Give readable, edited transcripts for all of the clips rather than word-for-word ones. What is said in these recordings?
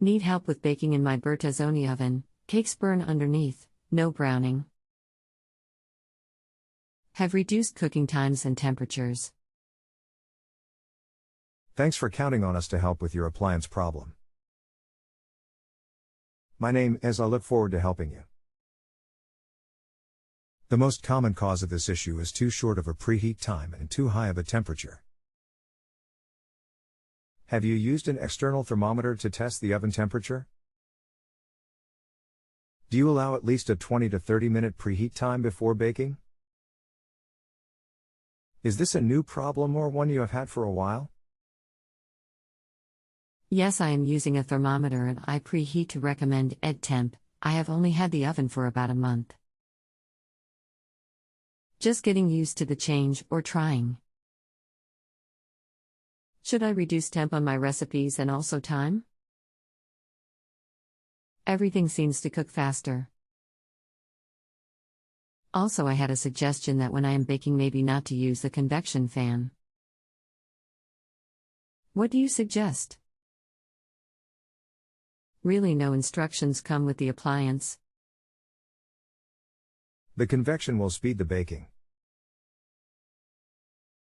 Need help with baking in my Bertazzoni oven, cakes burn underneath, no browning. Have reduced cooking times and temperatures. Thanks for counting on us to help with your appliance problem. My name is. I look forward to helping you. The most common cause of this issue is too short of a preheat time and too high of a temperature. Have you used an external thermometer to test the oven temperature? Do you allow at least a 20 to 30 minute preheat time before baking? Is this a new problem or one you have had for a while? Yes, I am using a thermometer and I preheat to recommend temp. I have only had the oven for about a month. Just getting used to the change or trying. Should I reduce temp on my recipes and also time? Everything seems to cook faster. Also, I had a suggestion that when I am baking, maybe not to use the convection fan. What do you suggest? Really, no instructions come with the appliance. The convection will speed the baking.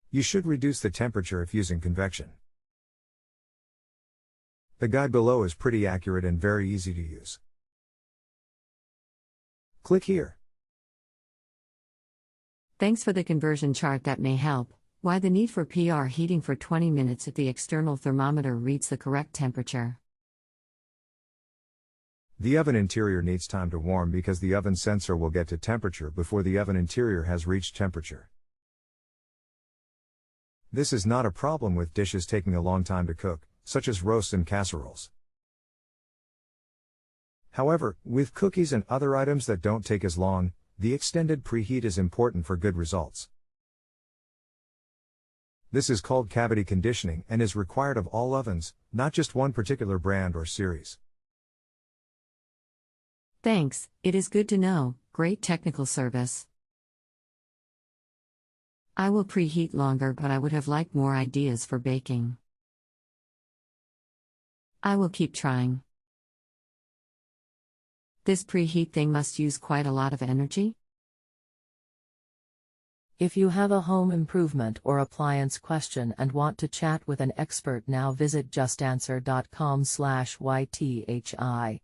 You should reduce the temperature if using convection. The guide below is pretty accurate and very easy to use. Click here. Thanks for the conversion chart that may help. Why the need for preheating for 20 minutes if the external thermometer reads the correct temperature? The oven interior needs time to warm because the oven sensor will get to temperature before the oven interior has reached temperature. This is not a problem with dishes taking a long time to cook, such as roasts and casseroles. However, with cookies and other items that don't take as long, the extended preheat is important for good results. This is called cavity conditioning and is required of all ovens, not just one particular brand or series. Thanks, it is good to know. Great technical service. I will preheat longer, but I would have liked more ideas for baking. I will keep trying. This preheat thing must use quite a lot of energy. If you have a home improvement or appliance question and want to chat with an expert now, visit JustAnswer.com/YTHI.